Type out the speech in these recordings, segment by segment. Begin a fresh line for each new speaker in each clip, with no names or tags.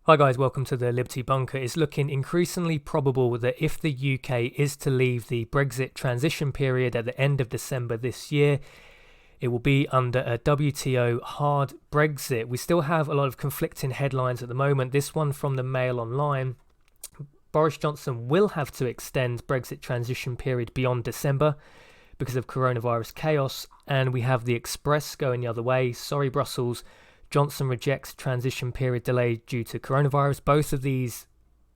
Hi guys, welcome to the Liberty Bunker. It's looking increasingly probable that if the UK is to leave the Brexit transition period at the end of December this year, it will be under a WTO hard Brexit. We still have a lot of conflicting headlines at the moment. This one from the Mail Online. Boris Johnson will have to extend Brexit transition period beyond December because of coronavirus chaos. And we have the Express going the other way. Sorry, Brussels. Johnson rejects transition period delay due to coronavirus. Both of these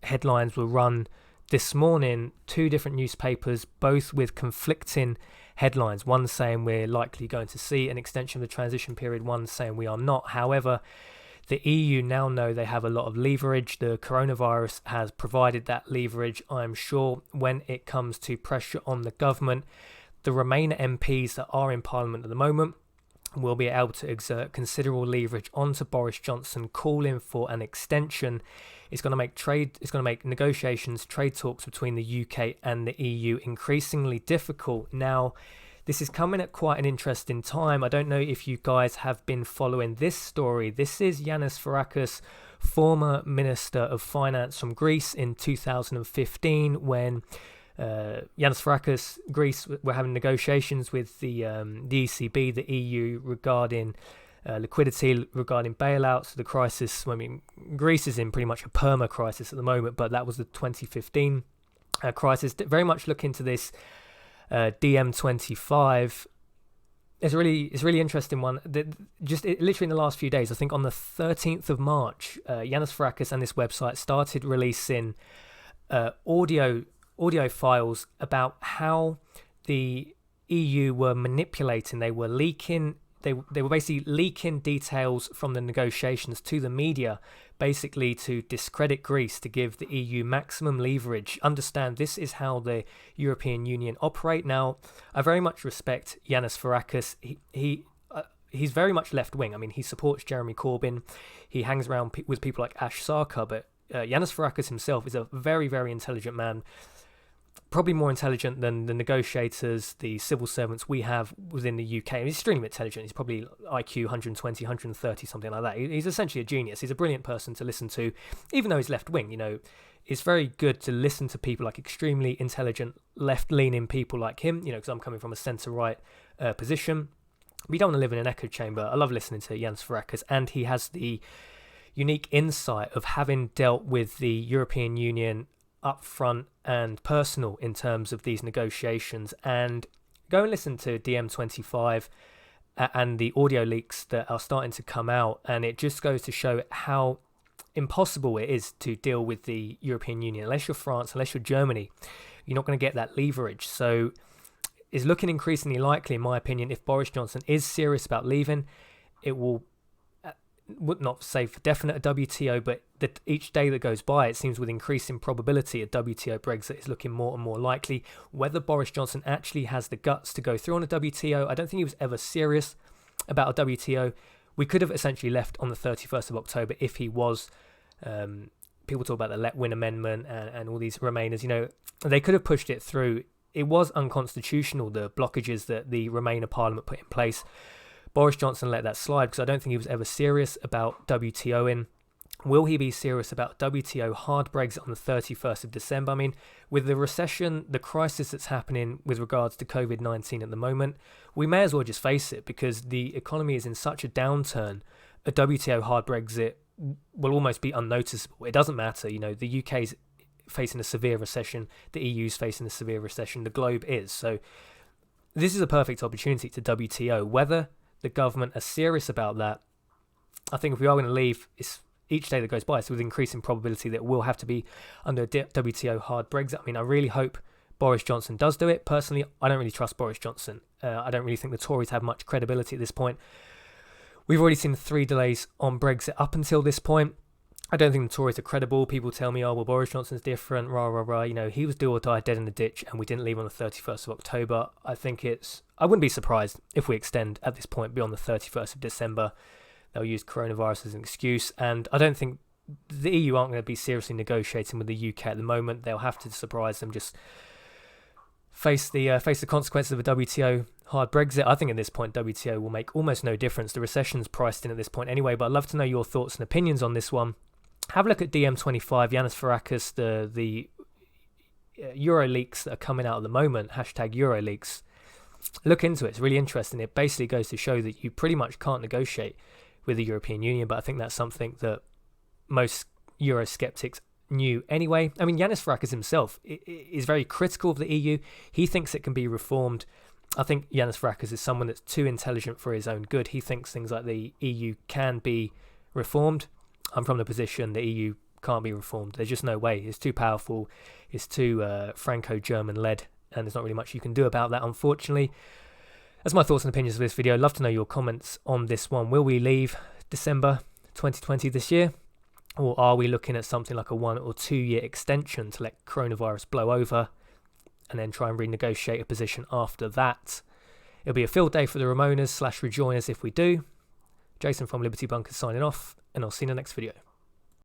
headlines were run this morning, two different newspapers, both with conflicting headlines. One saying we're likely going to see an extension of the transition period, one saying we are not. However, the EU now know they have a lot of leverage. The coronavirus has provided that leverage, I'm sure, when it comes to pressure on the government. The Remainer MPs that are in Parliament at the moment will be able to exert considerable leverage onto Boris Johnson, calling for an extension. It's going to make negotiations, trade talks between the UK and the EU increasingly difficult. Now, this is coming at quite an interesting time. I don't know if you guys have been following this story. This is Yanis Varoufakis, former Minister of Finance from Greece in 2015, when Yanis Varoufakis, Greece, were having negotiations with the ECB, the EU, regarding liquidity, regarding bailouts, the crisis. I mean, Greece is in pretty much a perma crisis at the moment, but that was the 2015 crisis. Very much look into this DM25. It's a really interesting one. Literally in the last few days, I think on the 13th of March, Yanis Varoufakis and this website started releasing audio files about how the EU were manipulating. They were leaking. They were basically leaking details from the negotiations to the media, basically to discredit Greece, to give the EU maximum leverage. Understand, this is how the European Union operate. Now, I very much respect Yanis Varoufakis. He's very much left wing. I mean, he supports Jeremy Corbyn. He hangs around with people like Ash Sarkar, but Yanis Varoufakis himself is a very, very intelligent man. Probably more intelligent than the negotiators, the civil servants we have within the UK. He's extremely intelligent. He's probably IQ 120, 130, something like that. He's essentially a genius. He's a brilliant person to listen to, even though he's left-wing. You know, it's very good to listen to people like extremely intelligent, left-leaning people like him, you know, because I'm coming from a centre-right position. We don't want to live in an echo chamber. I love listening to Yanis Varoufakis, and he has the unique insight of having dealt with the European Union upfront and personal in terms of these negotiations. And go and listen to DM25 and the audio leaks that are starting to come out, and it just goes to show how impossible it is to deal with the European Union. Unless you're France, unless you're Germany, you're not going to get that leverage. So it's looking increasingly likely, in my opinion, if Boris Johnson is serious about leaving, it would not say for definite a WTO, but that each day that goes by, it seems with increasing probability a WTO Brexit is looking more and more likely. Whether Boris Johnson actually has the guts to go through on a WTO, I don't think he was ever serious about a WTO. We could have essentially left on the 31st of October if he was. People talk about the Let Win Amendment and all these Remainers. You know, they could have pushed it through. It was unconstitutional, the blockages that the Remainer Parliament put in place. Boris Johnson let that slide because I don't think he was ever serious about WTOing. Will he be serious about WTO hard Brexit on the 31st of December? I mean, with the recession, the crisis that's happening with regards to COVID-19 at the moment, we may as well just face it because the economy is in such a downturn. A WTO hard Brexit will almost be unnoticeable. It doesn't matter. You know, the UK's facing a severe recession. The EU's facing a severe recession. The globe is. So this is a perfect opportunity to WTO. Whether the government are serious about that, I think if we are going to leave, it's each day that goes by, it's with increasing probability that it will have to be under a WTO hard Brexit. I mean, I really hope Boris Johnson does do it. Personally, I don't really trust Boris Johnson. I don't really think the Tories have much credibility at this point. We've already seen 3 delays on Brexit up until this point. I don't think the Tories are credible. People tell me, oh, well, Boris Johnson's different, rah, rah, rah. You know, he was do or die dead in the ditch and we didn't leave on the 31st of October. I wouldn't be surprised if we extend at this point beyond the 31st of December. They'll use coronavirus as an excuse. And I don't think the EU aren't going to be seriously negotiating with the UK at the moment. They'll have to surprise them, just face the consequences of a WTO hard Brexit. I think at this point WTO will make almost no difference. The recession's priced in at this point anyway, but I'd love to know your thoughts and opinions on this one. have a look at DM25, Yanis Varoufakis, the Euro leaks that are coming out at the moment, hashtag Euro leaks. Look into it. It's really interesting. It basically goes to show that you pretty much can't negotiate with the European Union, but I think that's something that most Eurosceptics knew anyway. I mean, Yanis Varoufakis himself is very critical of the EU. He thinks it can be reformed. I think Yanis Varoufakis is someone that's too intelligent for his own good. He thinks things like the EU can be reformed. I'm from the position the EU can't be reformed. There's just no way. It's too powerful. It's too Franco-German led, and there's not really much you can do about that, unfortunately. That's my thoughts and opinions of this video. I'd love to know your comments on this one. Will we leave December 2020 this year? Or are we looking at something like a 1 or 2 year extension to let coronavirus blow over and then try and renegotiate a position after that? It'll be a field day for the Ramonas / Rejoiners if we do. Jason from Liberty Bunkers signing off, and I'll see you in the next video.